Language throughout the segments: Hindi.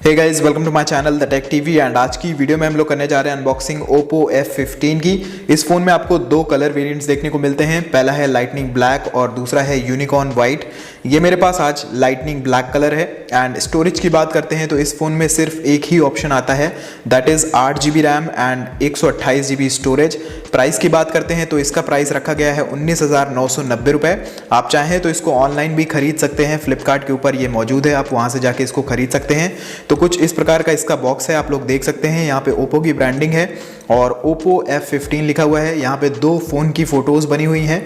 Hey guys, welcome to my channel the tech TV. And आज की वीडियो में हम लोग करने जा रहे हैं अनबॉक्सिंग Oppo F15 की। इस फोन में आपको दो कलर वेरिएंट्स देखने को मिलते हैं। पहला है लाइटनिंग ब्लैक और दूसरा है यूनिकॉर्न वाइट। ये मेरे पास आज लाइटनिंग ब्लैक कलर है। एंड स्टोरेज की बात करते हैं तो इस फोन में सिर्फ एक ही ऑप्शन आता है, that is 8GB RAM and 128GB storage. Price की बात करते हैं तो इसका प्राइस रखा गया है 19,990 रुपये। आप चाहें तो इसको ऑनलाइन भी खरीद सकते हैं, फ्लिपकार्ट के ऊपर ये मौजूद है, आप वहाँ से जाके इसको खरीद सकते हैं। तो कुछ इस प्रकार का इसका बॉक्स है, आप लोग देख सकते हैं। यहाँ पे ओप्पो की ब्रांडिंग है और Oppo F15 लिखा हुआ है। यहाँ पे दो फोन की फोटोज बनी हुई हैं।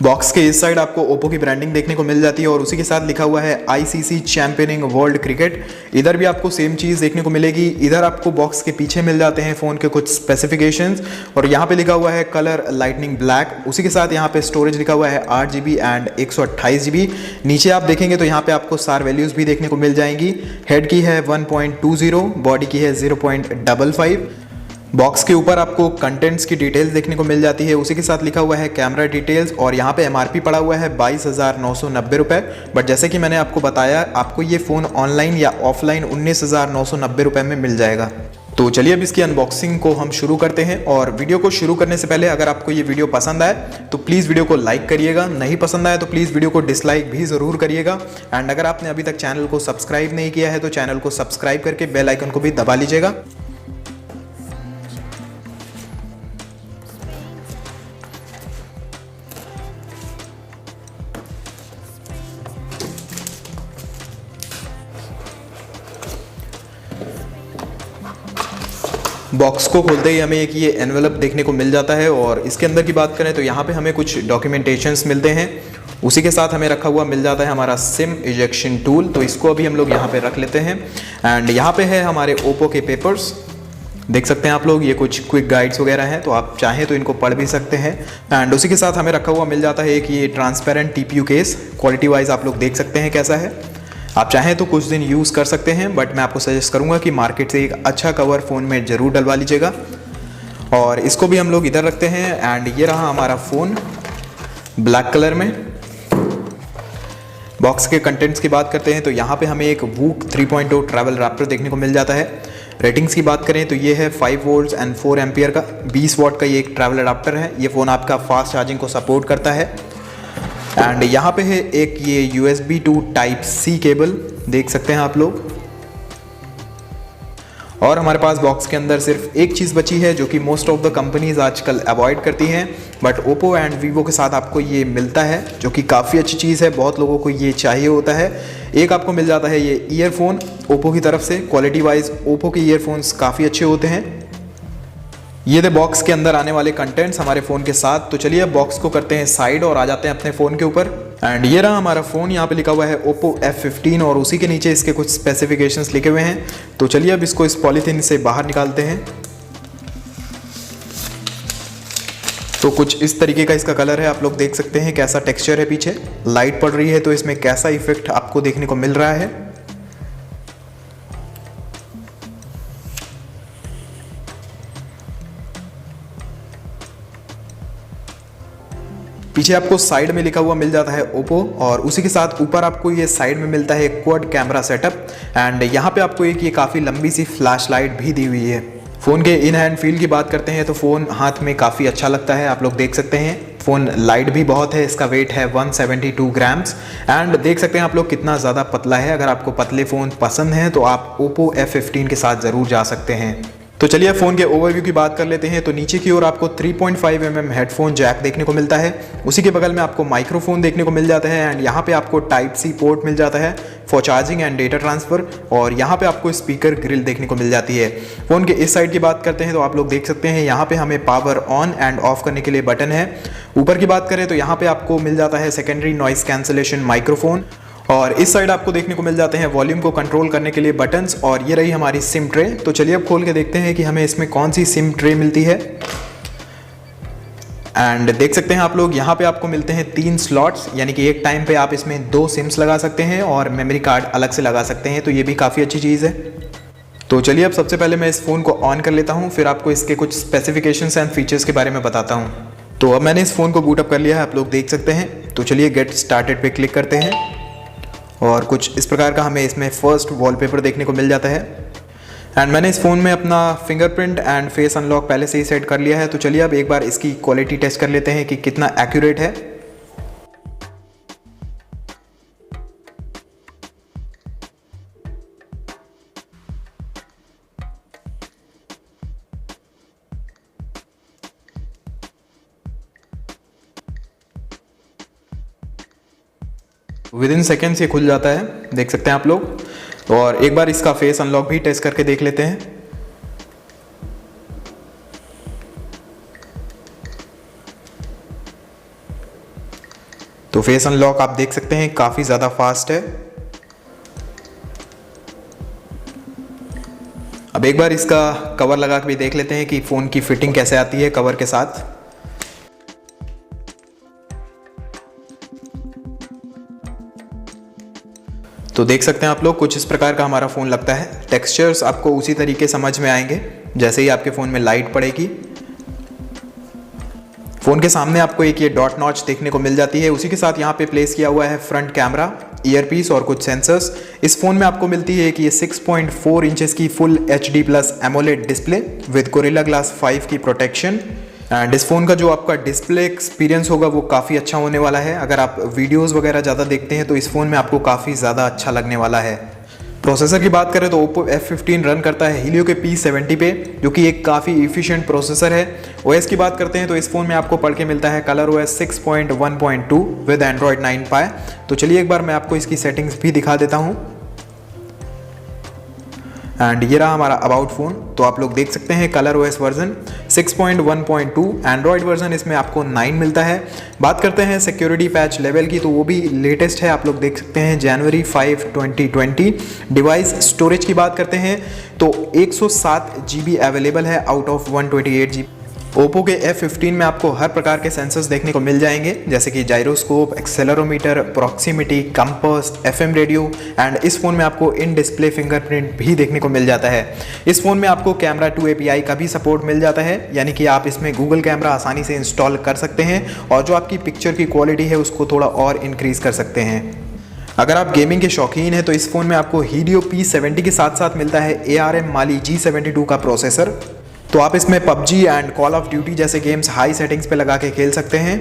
बॉक्स के इस साइड आपको ओप्पो की ब्रांडिंग देखने को मिल जाती है और उसी के साथ लिखा हुआ है ICC चैंपियनिंग वर्ल्ड क्रिकेट। इधर भी आपको सेम चीज़ देखने को मिलेगी। इधर आपको बॉक्स के पीछे मिल जाते हैं फ़ोन के कुछ स्पेसिफिकेशंस और यहाँ पे लिखा हुआ है कलर लाइटनिंग ब्लैक। उसी के साथ यहाँ पे स्टोरेज लिखा हुआ है 8GB एंड 128GB। नीचे आप देखेंगे तो यहाँ पे आपको सार वैल्यूज़ भी देखने को मिल जाएंगी। हेड की है 1.20, बॉडी की है 0.55। बॉक्स के ऊपर आपको कंटेंट्स की डिटेल्स देखने को मिल जाती है। उसी के साथ लिखा हुआ है कैमरा डिटेल्स और यहाँ पे MRP पड़ा हुआ है 22,990 रुपये। बट जैसे कि मैंने आपको बताया, आपको ये फ़ोन ऑनलाइन या ऑफलाइन 19,990 रुपये में मिल जाएगा। तो चलिए अब इसकी अनबॉक्सिंग को हम शुरू करते हैं। और वीडियो को शुरू करने से पहले अगर आपको ये वीडियो पसंद आए तो प्लीज़ वीडियो को लाइक करिएगा, नहीं पसंद आए तो प्लीज़ वीडियो को डिसलाइक भी ज़रूर करिएगा। एंड अगर आपने अभी तक चैनल को सब्सक्राइब नहीं किया है तो चैनल को सब्सक्राइब करके बेल आइकन को भी दबा लीजिएगा। बॉक्स को खोलते ही हमें एक ये एनवेलप देखने को मिल जाता है और इसके अंदर की बात करें तो यहाँ पे हमें कुछ डॉक्यूमेंटेशंस मिलते हैं। उसी के साथ हमें रखा हुआ मिल जाता है हमारा सिम इजेक्शन टूल। तो इसको अभी हम लोग यहाँ पे रख लेते हैं। एंड यहाँ पे है हमारे ओप्पो के पेपर्स, देख सकते हैं आप लोग। ये कुछ क्विक गाइड्स वगैरह हैं, तो आप चाहें तो इनको पढ़ भी सकते हैं। एंड उसी के साथ हमें रखा हुआ मिल जाता है एक ये transparent TPU case. Quality wise आप लोग देख सकते हैं कैसा है। आप चाहें तो कुछ दिन यूज़ कर सकते हैं, बट मैं आपको सजेस्ट करूंगा कि मार्केट से एक अच्छा कवर फ़ोन में ज़रूर डलवा लीजिएगा। और इसको भी हम लोग इधर रखते हैं। एंड ये रहा हमारा फ़ोन ब्लैक कलर में। बॉक्स के कंटेंट्स की बात करते हैं तो यहाँ पे हमें एक वूक 3.0 ट्रैवल रैप्टर देखने को मिल जाता है। रेटिंग्स की बात करें तो ये है 5 वोल्ट्स एंड 4 एम्पियर का 20 वाट का ये एक ट्रैवल अडाप्टर है। ये फ़ोन आपका फास्ट चार्जिंग को सपोर्ट करता है। एंड यहाँ पे है एक ये USB to Type-C केबल, देख सकते हैं आप लोग। और हमारे पास बॉक्स के अंदर सिर्फ एक चीज़ बची है जो कि मोस्ट ऑफ द कंपनीज आजकल अवॉइड करती हैं, बट ओप्पो एंड वीवो के साथ आपको ये मिलता है जो कि काफ़ी अच्छी चीज़ है। बहुत लोगों को ये चाहिए होता है। एक आपको मिल जाता है ये ईयरफोन ओप्पो की तरफ से। क्वालिटी वाइज ओप्पो के ईयरफोन्स काफ़ी अच्छे होते हैं। ये थे बॉक्स के अंदर आने वाले कंटेंट्स हमारे फ़ोन के साथ। तो चलिए अब बॉक्स को करते हैं साइड और आ जाते हैं अपने फ़ोन के ऊपर। एंड ये रहा हमारा फ़ोन, यहाँ पे लिखा हुआ है Oppo F15 और उसी के नीचे इसके कुछ स्पेसिफिकेशंस लिखे हुए हैं। तो चलिए अब इसको इस पॉलीथीन से बाहर निकालते हैं। तो कुछ इस तरीके का इसका कलर है, आप लोग देख सकते हैं कैसा टेक्सचर है। पीछे लाइट पड़ रही है तो इसमें कैसा इफेक्ट आपको देखने को मिल रहा है। पीछे आपको साइड में लिखा हुआ मिल जाता है ओप्पो और उसी के साथ ऊपर आपको ये साइड में मिलता है क्वाड कैमरा सेटअप। एंड यहाँ पे आपको एक ये काफ़ी लंबी सी फ्लैश लाइट भी दी हुई है। फ़ोन के इन हैंड फील की बात करते हैं तो फ़ोन हाथ में काफ़ी अच्छा लगता है, आप लोग देख सकते हैं। फ़ोन लाइट भी बहुत है, इसका वेट है 172 ग्राम्स। एंड देख सकते हैं आप लोग कितना ज़्यादा पतला है। अगर आपको पतले फ़ोन पसंद हैं तो आप Oppo F15 के साथ ज़रूर जा सकते हैं। तो चलिए फ़ोन के ओवरव्यू की बात कर लेते हैं। तो नीचे की ओर आपको 3.5mm हेडफोन जैक देखने को मिलता है। उसी के बगल में आपको माइक्रोफोन देखने को मिल जाता है। एंड यहाँ पे आपको Type-C पोर्ट मिल जाता है for charging and data transfer. और यहाँ पे आपको स्पीकर ग्रिल देखने को मिल जाती है। फ़ोन के इस साइड की बात करते हैं तो आप लोग देख सकते हैं यहाँ पे हमें पावर ऑन एंड ऑफ करने के लिए बटन है। ऊपर की बात करें तो यहाँ पे आपको मिल जाता है सेकेंडरी नॉइस कैंसलेशन माइक्रोफोन। और इस साइड आपको देखने को मिल जाते हैं वॉल्यूम को कंट्रोल करने के लिए बटन्स। और ये रही हमारी सिम ट्रे। तो चलिए अब खोल के देखते हैं कि हमें इसमें कौन सी सिम ट्रे मिलती है। एंड देख सकते हैं आप लोग यहाँ पे आपको मिलते हैं 3 स्लॉट्स, यानी कि एक टाइम पे आप इसमें 2 सिम्स लगा सकते हैं और मेमोरी कार्ड अलग से लगा सकते हैं। तो ये भी काफ़ी अच्छी चीज़ है। तो चलिए अब सबसे पहले मैं इस फ़ोन को ऑन कर लेता हूँ, फिर आपको इसके कुछ स्पेसिफिकेशंस एंड फीचर्स के बारे में बताता हूँ। तो अब मैंने इस फ़ोन को बूट अप कर लिया है, आप लोग देख सकते हैं। तो चलिए गेट स्टार्टेड पे क्लिक करते हैं और कुछ इस प्रकार का हमें इसमें फर्स्ट वॉलपेपर देखने को मिल जाता है। एंड मैंने इस फ़ोन में अपना फिंगरप्रिंट एंड फेस अनलॉक पहले से ही सेट कर लिया है। तो चलिए अब एक बार इसकी क्वालिटी टेस्ट कर लेते हैं कि कितना एक्यूरेट है। विद इन सेकेंड्स ये खुल जाता है, देख सकते हैं आप लोग। और एक बार इसका फेस अनलॉक भी टेस्ट करके देख लेते हैं। तो फेस अनलॉक आप देख सकते हैं काफ़ी ज़्यादा फास्ट है। अब एक बार इसका कवर लगा के भी देख लेते हैं कि फ़ोन की फिटिंग कैसे आती है कवर के साथ। तो देख सकते हैं आप लोग कुछ इस प्रकार का हमारा फ़ोन लगता है। टेक्सचर्स आपको उसी तरीके समझ में आएंगे जैसे ही आपके फ़ोन में लाइट पड़ेगी। फ़ोन के सामने आपको एक ये डॉट नॉच देखने को मिल जाती है। उसी के साथ यहाँ पे प्लेस किया हुआ है फ्रंट कैमरा, ईयरपीस और कुछ सेंसर्स। इस फ़ोन में आपको मिलती है कि ये 6.4 इंचेस की full HD+ AMOLED display with gorilla glass 5 की प्रोटेक्शन। एंड इस फ़ोन का जो आपका डिस्प्ले एक्सपीरियंस होगा वो काफ़ी अच्छा होने वाला है। अगर आप वीडियोस वगैरह ज़्यादा देखते हैं तो इस फ़ोन में आपको काफ़ी ज़्यादा अच्छा लगने वाला है। प्रोसेसर की बात करें तो Oppo F15 रन करता है Helio के P70 पे, जो कि एक काफ़ी इफिशिएंट प्रोसेसर है। OS की बात करते हैं तो इस फ़ोन में आपको पढ़ के मिलता है ColorOS 6.1.2 विद Android 9 Pie। तो चलिए एक बार मैं आपको इसकी सेटिंग्स भी दिखा देता हूँ। एंड ये रहा हमारा अबाउट फ़ोन। तो आप लोग देख सकते हैं ColorOS वर्जन 6.1.2, एंड्रॉयड वर्जन इसमें आपको 9 मिलता है। बात करते हैं सिक्योरिटी पैच लेवल की, तो वो भी लेटेस्ट है। आप लोग देख सकते हैं जनवरी 5, 2020। डिवाइस स्टोरेज की बात करते हैं तो 107 GB अवेलेबल है आउट ऑफ 128 GB। ओप्पो के F15 में आपको हर प्रकार के सेंसर्स देखने को मिल जाएंगे, जैसे कि gyroscope, accelerometer, proximity, compass, FM radio. And इस फ़ोन में आपको इन डिस्प्ले फिंगरप्रिंट भी देखने को मिल जाता है। इस फ़ोन में आपको कैमरा 2 API का भी सपोर्ट मिल जाता है, यानी कि आप इसमें गूगल कैमरा आसानी से इंस्टॉल कर सकते हैं और जो आपकी पिक्चर की क्वालिटी है उसको थोड़ा और इंक्रीज़ कर सकते हैं। अगर आप गेमिंग के शौकीन हैं तो इस फ़ोन में आपको Helio P70 के साथ साथ मिलता है ARM Mali G72 का प्रोसेसर। तो आप इसमें PUBG and call of duty जैसे गेम्स हाई सेटिंग्स पे लगा के खेल सकते हैं।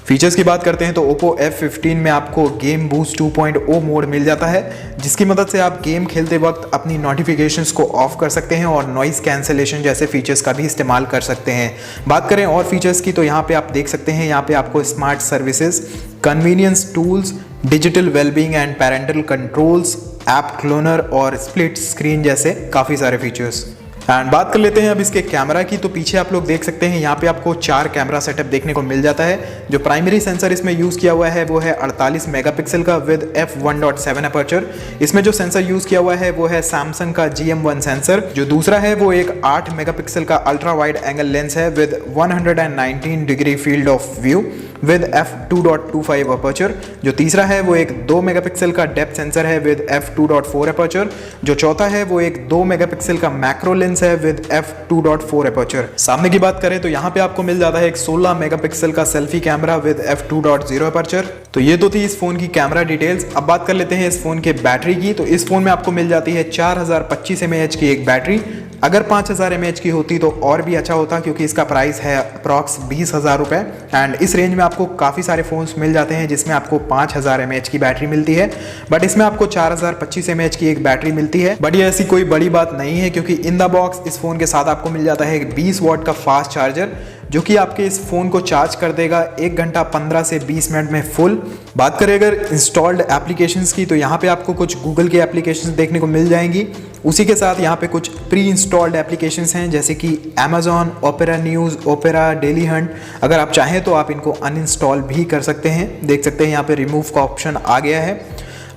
फीचर्स की बात करते हैं तो Oppo F15 में आपको गेम बूस्ट 2.0 मोड मिल जाता है, जिसकी मदद से आप गेम खेलते वक्त अपनी नोटिफिकेशंस को ऑफ कर सकते हैं और नॉइज़ कैंसलेशन जैसे फीचर्स का भी इस्तेमाल कर सकते हैं। बात करें और फीचर्स की तो यहाँ पे आप देख सकते हैं, यहाँ पे आपको smart services, convenience tools, digital wellbeing and parental controls, app cloner और स्प्लिट स्क्रीन जैसे काफ़ी सारे फीचर्स। एंड बात कर लेते हैं अब इसके कैमरा की। तो पीछे आप लोग देख सकते हैं यहाँ पे आपको 4 कैमरा सेटअप देखने को मिल जाता है। जो प्राइमरी सेंसर इसमें यूज़ किया हुआ है वो है 48 मेगापिक्सल का विद f1.7 अपर्चर। इसमें जो सेंसर यूज़ किया हुआ है वो है सैमसंग का GM1 सेंसर। जो दूसरा है वो एक 8 मेगापिक्सल का अल्ट्रा वाइड एंगल लेंस है with 119 degree field of view with f2.25 aperture. जो तीसरा है वो एक 2 मेगापिक्सल का डेप्थ सेंसर है विद f2.4 अपर्चर। जो चौथा है वो एक 2 मेगापिक्सल का मैक्रो लेंस है विद f2.4 अपर्चर। सामने की बात करें तो यहाँ पे आपको मिल जाता है एक 16 मेगापिक्सल का selfie camera with f2.0 aperture. तो ये तो थी इस फोन की कैमरा डिटेल्स। अब बात कर लेते हैं इस फोन के बैटरी की। तो इस फोन में आपको मिल जाती है 4025 mAh की एक बैटरी। अगर 5000 mAh की होती तो और भी अच्छा होता, क्योंकि इसका प्राइस है अप्रॉक्स 20,000 रुपये। एंड इस रेंज में आपको काफ़ी सारे फ़ोन्स मिल जाते हैं जिसमें आपको 5000 mAh की बैटरी मिलती है, बट इसमें आपको 4025 mAh की एक बैटरी मिलती है। बट ये ऐसी कोई बड़ी बात नहीं है, क्योंकि इन द बॉक्स इस फ़ोन के साथ आपको मिल जाता है एक 20 वाट का फास्ट चार्जर, जो कि आपके इस फ़ोन को चार्ज कर देगा 1 घंटा 15 से 20 मिनट में फुल। बात करें अगर इंस्टॉल्ड एप्लीकेशंस की, तो यहाँ पे आपको कुछ गूगल के एप्लीकेशंस देखने को मिल जाएंगी। उसी के साथ यहाँ पे कुछ प्री इंस्टॉल्ड एप्लीकेशंस हैं, जैसे कि Amazon, opera news, opera, daily Hunt. अगर आप चाहें तो आप इनको अनइंस्टॉल भी कर सकते हैं। देख सकते हैं यहाँ पे रिमूव का ऑप्शन आ गया है।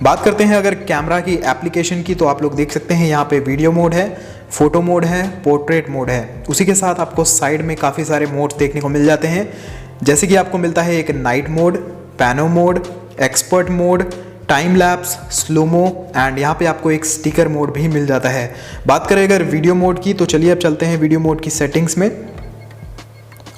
बात करते हैं अगर कैमरा की एप्लीकेशन की, तो आप लोग देख सकते हैं यहाँ पे वीडियो मोड है, फोटो मोड है, पोर्ट्रेट मोड है। उसी के साथ आपको साइड में काफ़ी सारे मोड्स देखने को मिल जाते हैं, जैसे कि आपको मिलता है एक night mode, pano mode, expert mode, time lapse, slomo and यहाँ पे आपको एक स्टिकर मोड भी मिल जाता है। बात करें अगर वीडियो मोड की, तो चलिए अब चलते हैं वीडियो मोड की सेटिंग्स में।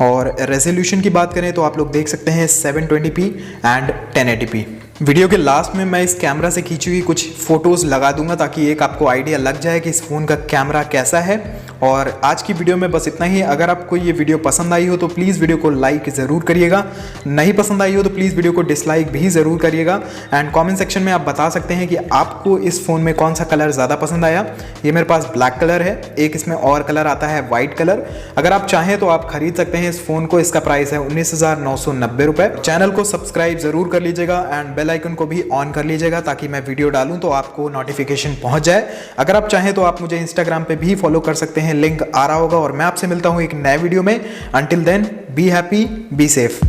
और रेजोल्यूशन की बात करें तो आप लोग देख सकते हैं 720p एंड 1080p। वीडियो के लास्ट में मैं इस कैमरा से खींची हुई कुछ फोटोज़ लगा दूंगा ताकि एक आपको आइडिया लग जाए कि इस फ़ोन का कैमरा कैसा है। और आज की वीडियो में बस इतना ही। अगर आपको ये वीडियो पसंद आई हो तो प्लीज़ वीडियो को लाइक ज़रूर करिएगा, नहीं पसंद आई हो तो प्लीज़ वीडियो को डिसलाइक भी ज़रूर करिएगा। एंड कमेंट सेक्शन में आप बता सकते हैं कि आपको इस फ़ोन में कौन सा कलर ज़्यादा पसंद आया। ये मेरे पास ब्लैक कलर है, एक इसमें और कलर आता है वाइट कलर। अगर आप चाहें तो आप खरीद सकते हैं इस फ़ोन को। इसका प्राइस है 19,990 रुपये। चैनल को सब्सक्राइब ज़रूर कर लीजिएगा एंड बेल आइकन को भी ऑन कर लीजिएगा ताकि मैं वीडियो डालूं तो आपको नोटिफिकेशन पहुंच जाए। अगर आप चाहें तो आप मुझे इंस्टाग्राम पे भी फॉलो कर सकते हैं, लिंक आ रहा होगा। और मैं आपसे मिलता हूं एक नए वीडियो में। Until then be happy, be safe.